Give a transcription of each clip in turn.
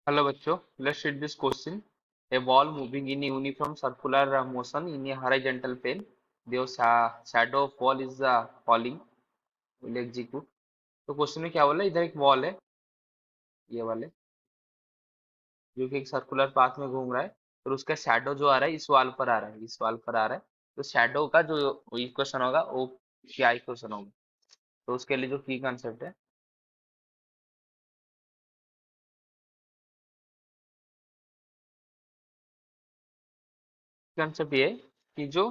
Hello बच्चों, let's read this question. A ball moving in uniform circular motion in a horizontal plane. The shadow of ball is falling. Will execute. तो question में क्या बोला, इधर एक ball है, ये वाले, जो कि एक सर्कुलर पाथ में घूम रहा है, और उसका शैडो जो आ रहा है इस वाल पर आ रहा है, इस वाल पर आ रहा है। तो शैडो का जो इक्वेशन होगा वो क्या इक्वेशन होगा? तो उसके लिए जो की कंसेप्ट है, कंसेप्ट ये है कि जो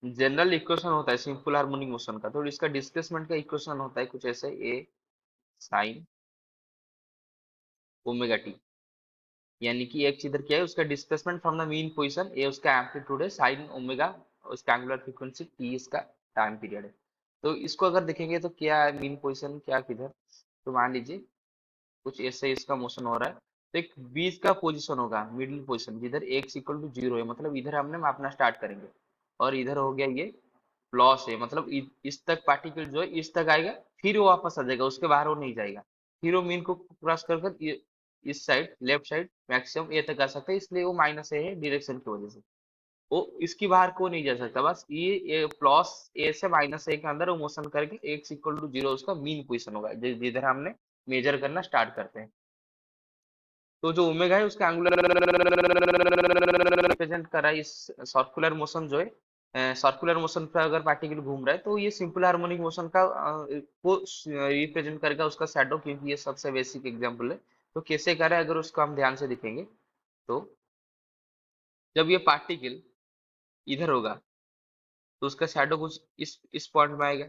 जनरल इक्वेशन होता है सिंपल हार्मोनिक मोशन का, तो इसका डिस्प्लेसमेंट का इक्वेशन होता है कुछ ऐसे, ए साइन ओमेगा टी, यानी कि एक्स इधर क्या है, उसका displacement from the mean position, A उसका एम्पलीट्यूड है, साइन ओमेगा उसका एंगुलर फ्रीक्वेंसी, टी इसका टाइम पीरियड है। तो इसको अगर देखेंगे तो क्या है मीन पोजीशन, क्या किधर, तो मान लीजिए कुछ ऐसे इसका मोशन हो रहा है, तो एक बीच का पोजीशन होगा, मिडिल पोजीशन, जिधर एक्स इक्वल टू जीरो है, मतलब इधर हमने मापना स्टार्ट करेंगे, और इधर हो गया ये प्लस है, मतलब इस तक पार्टिकल जो है इस तक आएगा, फिर वो वापस आ जाएगा, उसके बाहर वो नहीं जाएगा, फिर वो मीन को क्रॉस कर कर इस side left side maximum a तक आ सकता है, इसलिए वो माइनस ए है डायरेक्शन की वजह से, वो इसकी बाहर को नहीं जा सकता, बस ये प्लस ए से माइनस ए के अंदर वो मोशन करके एक्स इक्वल टू जीरो उसका मीन पोजिशन होगा, जिधर हमने मेजर करना स्टार्ट करते हैं। तो जो ओमेगा है उसका एंगुलर रिप्रेजेंट कर रहा है, इस सर्कुलर मोशन जो है, सर्कुलर मोशन पे अगर पार्टिकल घूम रहा है तो ये सिंपल हार्मोनिक मोशन का को रिप्रेजेंट करेगा उसका शैडो, क्योंकि ये सबसे बेसिक एग्जांपल है। तो कैसे कर रहा है अगर उसको हम ध्यान से देखेंगे, तो जब ये पार्टिकल इधर होगा तो उसका शैडो कुछ इस पॉइंट में आएगा,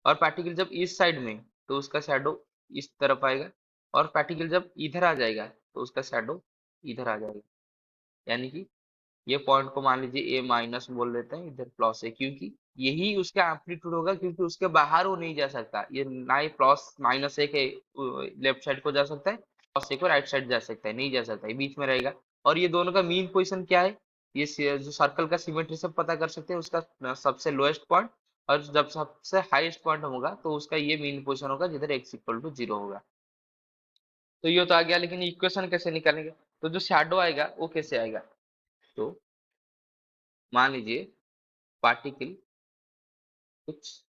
और पार्टिकल जब इस साइड में तो उसका शैडो इस तरफ आएगा, और पार्टिकल जब इधर आ जाएगा तो उसका शैडो इधर आ जाएगा, यानी कि ये पॉइंट को मान लीजिए ए माइनस बोल देते हैं, इधर प्लस है, क्योंकि यही उसका एम्पलीट्यूड होगा, क्योंकि उसके बाहर वो नहीं जा सकता, ये ना ही प्लस माइनस एक लेफ्ट साइड को जा सकता है, प्लस एक को राइट साइड जा सकता है, नहीं जा सकता है, बीच में रहेगा। और ये दोनों का मीन पोजीशन क्या है, ये जो सर्कल का सिमेट्री से पता कर सकते हैं, उसका सबसे लोएस्ट पॉइंट, और जब सबसे हाईएस्ट पॉइंट होगा तो उसका ये मीन पोजीशन होगा जिधर एक्स इक्वल टू जीरो होगा। तो ये तो आ गया, लेकिन इक्वेशन कैसे निकालेंगे? तो जो शैडो आएगा वो कैसे आएगा, तो मान लीजिए पार्टिकल कुछ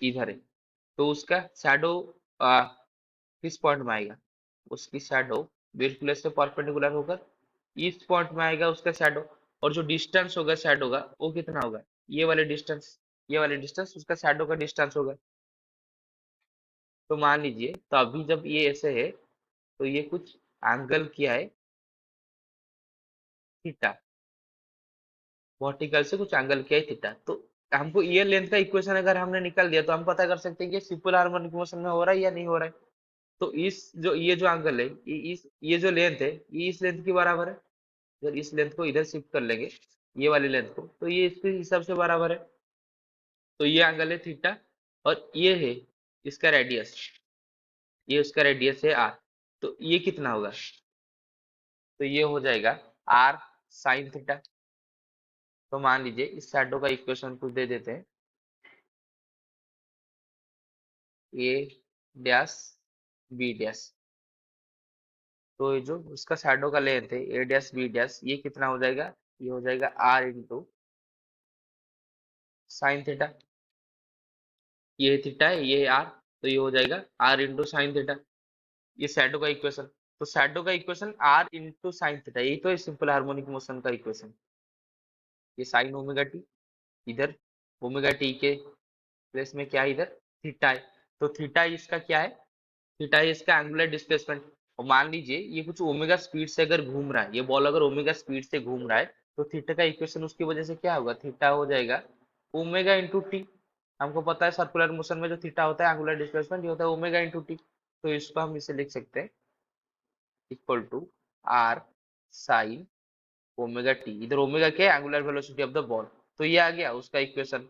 इधर है, तो उसका शैडो किस पॉइंट में आएगा, उसकी शैडो बिल्कुल से परपेंडिकुलर होकर इस पॉइंट में आएगा उसका शैडो, और जो डिस्टेंस होगा शैडो का वो कितना होगा, ये वाले डिस्टेंस, ये वाले डिस्टेंस उसका शैडो का डिस्टेंस होगा। तो मान लीजिए, तो अभी जब ये ऐसे है तो ये कुछ एंगल किया है थीटा, वर्टिकल से कुछ एंगल किया है थीटा, तो हमको ये लेंथ का इक्वेशन अगर हमने निकाल दिया तो हम पता कर सकते हैं कि सिंपल हार्मोनिक मोशन में हो रहा है या नहीं हो रहा है। तो इस जो ये जो एंगल है, ये जो लेंथ है ये इस लेंथ के बराबर है, अगर इस लेंथ को इधर शिफ्ट कर लेंगे, ये वाली लेंथ को, तो ये इसके हिसाब से बराबर है। तो ये एंगल है थीटा, और ये है इसका रेडियस, ये उसका रेडियस है आर, तो ये कितना होगा, तो ये हो जाएगा आर साइन थीटा। तो मान लीजिए इस शैडो का इक्वेशन कुछ दे देते हैं, ए डैश बी डैश, तो ये जो उसका शैडो का लेंथ है ए डैश बी डैश, ये कितना हो जाएगा, ये हो जाएगा आर इंटू साइन थीटा, ये थीटा है ये आर, तो ये हो जाएगा आर इंटू साइन थीटा, ये शैडो का इक्वेशन। तो शैडो का equation R into sine theta, यही तो है सिंपल हार्मोनिक मोशन का इक्वेशन। ये साइन ओमेगा टी, इधर ओमेगा टी के प्लेस में क्या है, इधर थीटा है, तो थीटा इसका क्या है, थीटा है इसका एंगुलर डिस्प्लेसमेंट। और मान लीजिए ये कुछ ओमेगा स्पीड से अगर घूम रहा है, ये बॉल अगर ओमेगा स्पीड से घूम रहा है, तो थीटा का इक्वेशन उसकी वजह से क्या होगा, थीटा हो जाएगा ओमेगा इंटू टी। हमको पता है सर्कुलर मोशन में जो थीटा होता है एंगुलर डिस्प्लेसमेंट, ये होता है ओमेगा इंटू टी, तो इसको हम इसे लिख सकते हैं equal to R sine omega T, इधर ओमेगा क्या है, angular velocity of the ball, तो ये आ गया उसका इक्वेशन,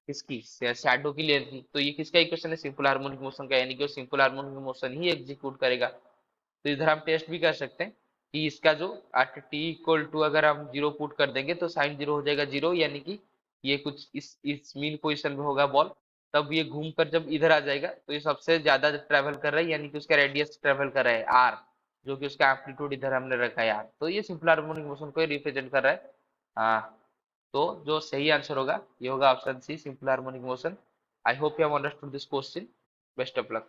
किसकी, शैडो की लेंथ की। तो ये किसका इक्वेशन है, सिंपल हार्मोनिक मोशन का, यानी कि वो सिंपल हार्मोनिक मोशन ही एग्जीक्यूट करेगा। तो इधर हम टेस्ट भी कर सकते हैं कि इसका जो एट टी इक्वल टू अगर हम जीरो पुट कर देंगे तो साइन जीरो हो जाएगा जीरो, यानी कि ये कुछ इस मीन पोजिशन में होगा बॉल, तब ये घूम कर जब इधर आ जाएगा तो ये सबसे ज्यादा ट्रेवल कर रहा है, यानी कि उसका रेडियस ट्रेवल कर रहा है आर, जो कि उसका एम्पलीट्यूड इधर हमने रखा है यार, तो ये सिंपल हार्मोनिक मोशन को रिप्रेजेंट कर रहा है। तो जो सही आंसर होगा ये होगा option C, simple harmonic motion. I hope you have understood this question. Best of luck.